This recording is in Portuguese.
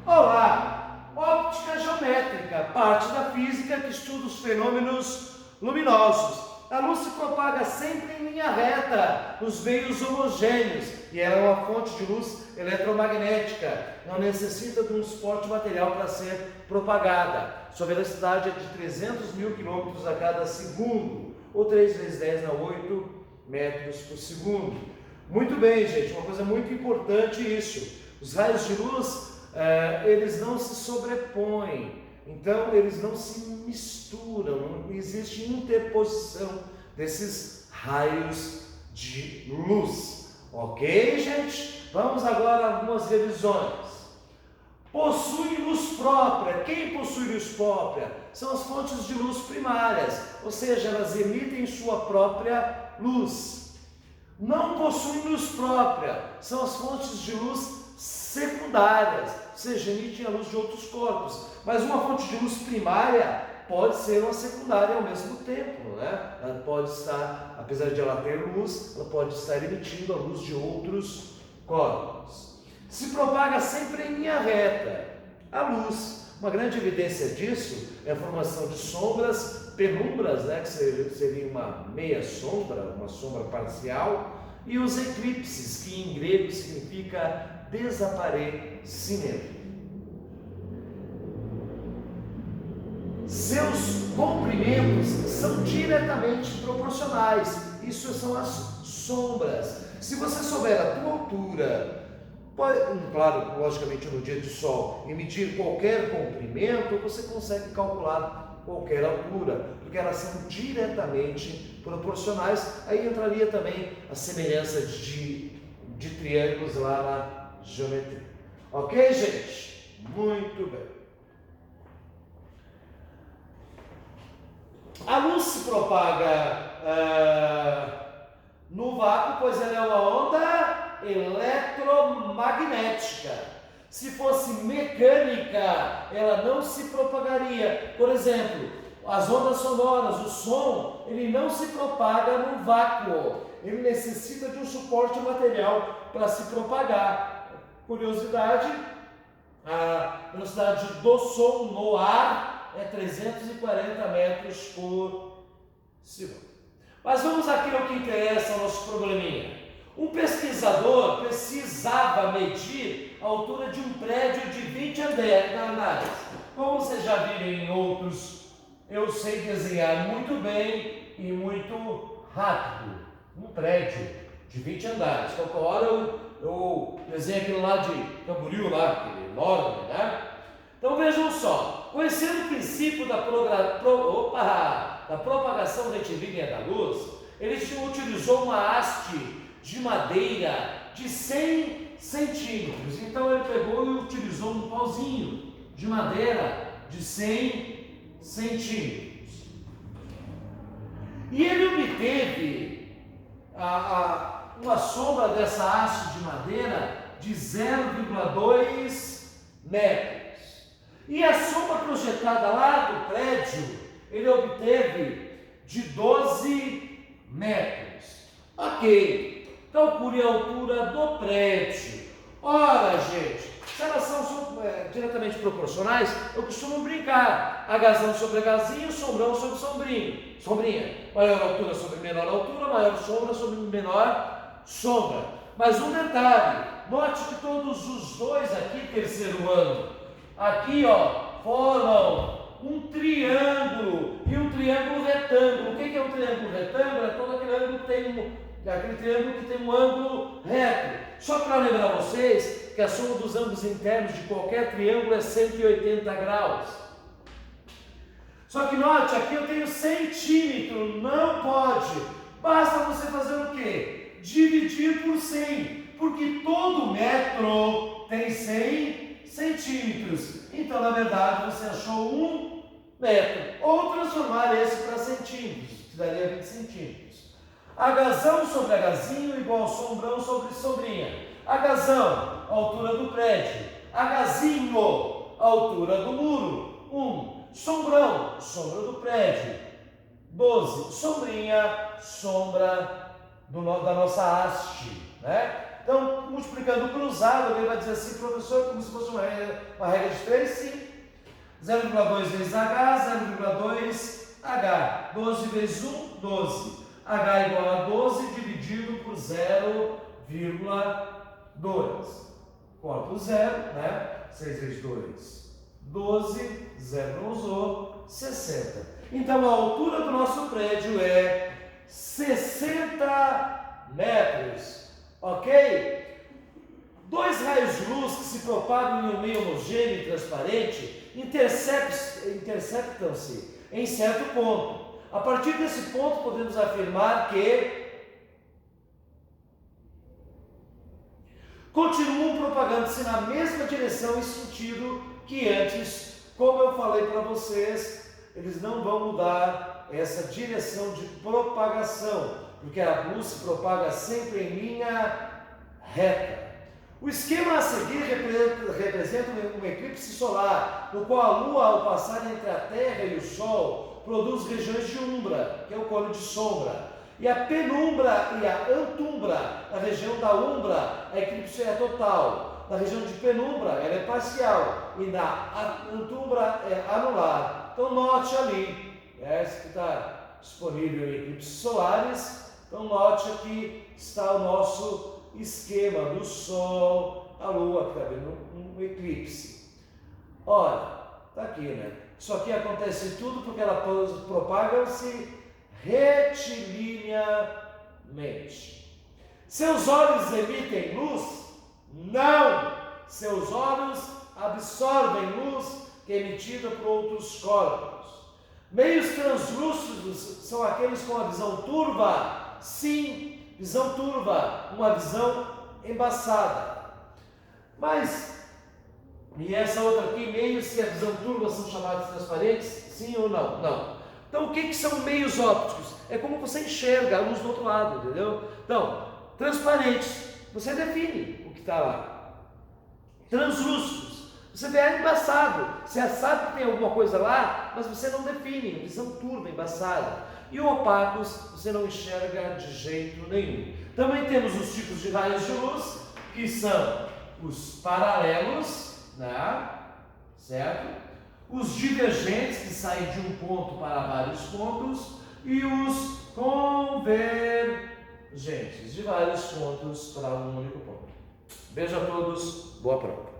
Olá! Óptica geométrica, parte da física que estuda os fenômenos luminosos. A luz se propaga sempre em linha reta, nos meios homogêneos, e ela é uma fonte de luz eletromagnética. Não necessita de um suporte material para ser propagada. Sua velocidade é de 300 mil quilômetros a cada segundo, ou 3 vezes 10 na 8 metros por segundo. Muito bem, gente, uma coisa muito importante isso. Os raios de luz eles não se sobrepõem, então eles não se misturam, não existe interposição desses raios de luz. Ok, gente? Vamos agora a algumas revisões. Possui luz própria. Quem possui luz própria? São as fontes de luz primárias, ou seja, elas emitem sua própria luz. Não possuem luz própria, são as fontes de luz secundárias, ou seja, emitem a luz de outros corpos. Mas uma fonte de luz primária pode ser uma secundária ao mesmo tempo, né? Ela pode estar, apesar de ela ter luz, ela pode estar emitindo a luz de outros corpos. Se propaga sempre em linha reta, a luz. Uma grande evidência disso é a formação de sombras, penumbras, né? Que seria uma meia sombra, uma sombra parcial, e os eclipses, que em grego significa desaparecimento. Seus comprimentos são diretamente proporcionais. Isso são as sombras. Se você souber a tua altura, claro, logicamente no dia de sol, e medir qualquer comprimento, você consegue calcular qualquer altura, porque elas são diretamente proporcionais. Aí entraria também a semelhança de triângulos lá na geometria. Ok, gente? Muito bem. A luz se propaga no vácuo, pois ela é uma onda eletromagnética. Se fosse mecânica, ela não se propagaria. Por exemplo, as ondas sonoras, o som, ele não se propaga no vácuo. Ele necessita de um suporte material para se propagar. Curiosidade, a velocidade do som no ar é 340 metros por segundo. Mas vamos aqui ao que interessa ao nosso probleminha. Um pesquisador precisava medir a altura de um prédio de 20 andares. Como vocês já viram em outros, eu sei desenhar muito bem e muito rápido um prédio de 20 andares. Qualquer hora eu desenho aquilo lá de Camboriú, lá, aquele enorme, né? Então vejam só, conhecendo o princípio da propagação retilínea da luz, ele utilizou uma haste de madeira de 100 centímetros. Então ele pegou e utilizou um pauzinho de madeira de 100 centímetros. E ele obteve uma sombra dessa haste de madeira de 0,2 metros. E a sombra projetada lá do prédio, ele obteve de 12 metros. Ok, calcule a altura do prédio. Ora, gente, se elas são diretamente proporcionais, eu costumo brincar. Agazão sobre agazinho, sombrão sobre sombrinha. Maior altura sobre menor altura, maior sombra sobre menor sombra. Mas um detalhe, note que todos os dois aqui, terceiro ano, aqui, formam um triângulo e um triângulo retângulo. O que é um triângulo retângulo? É todo aquele triângulo que tem um ângulo reto. Só para lembrar vocês que a soma dos ângulos internos de qualquer triângulo é 180 graus. Só que note, aqui eu tenho centímetro, não pode. Basta você fazer o quê? Dividir por 100, porque todo metro tem 100 centímetros. Então, na verdade, você achou 1 metro. Ou transformar esse para centímetros, que daria 20 centímetros. Agazão sobre agazinho igual sombrão sobre sombrinha. Agazão, altura do prédio. Agazinho, altura do muro. 1. Sombrão, sombra do prédio. 12. Sombrinha, sombra da nossa haste, né? Então, multiplicando cruzado, alguém vai dizer assim, professor, como se fosse uma Uma regra de 3, sim. 0,2 vezes H, 0,2H. 12 vezes 1, 12. H igual a 12 dividido por 0,2. Corta o 0, né? 6 vezes 2, 12. 0 não usou, 60. Então a altura do nosso prédio é 60 metros. Ok? Dois raios de luz que se propagam em um meio homogêneo e transparente interceptam-se em certo ponto. A partir desse ponto, podemos afirmar que continuam propagando-se na mesma direção e sentido que antes. Como eu falei para vocês, eles não vão mudar essa direção de propagação, porque a luz se propaga sempre em linha reta. O esquema a seguir representa um eclipse solar, no qual a Lua, ao passar entre a Terra e o Sol, produz regiões de umbra, que é o cone de sombra. E a penumbra e a antumbra, na região da umbra, a eclipse é total. Na região de penumbra, ela é parcial. E na antumbra é anular. Então note ali, esse que está disponível em eclipses solares. Então note aqui está o nosso esquema do Sol, a Lua, que está vendo um eclipse. Olha, está aqui, né? Isso aqui acontece tudo porque ela propaga-se retilineamente. Seus olhos emitem luz? Não! Seus olhos absorvem luz que é emitida por outros corpos. Meios translúcidos são aqueles com a visão turva? Sim, visão turva, uma visão embaçada. Mas, e essa outra aqui, meios que a visão turva são chamados transparentes? Sim ou não? Não. Então, o que são meios ópticos? É como você enxerga a luz do outro lado, entendeu? Então, transparentes, você define o que está lá. Translúcidos, você vê embaçado, você sabe que tem alguma coisa lá, mas você não define, visão turva, embaçada. E opacos, você não enxerga de jeito nenhum. Também temos os tipos de raios de luz, que são os paralelos, né? Certo? Os divergentes, que saem de um ponto para vários pontos, e os convergentes, de vários pontos para um único ponto. Beijo a todos, boa prova.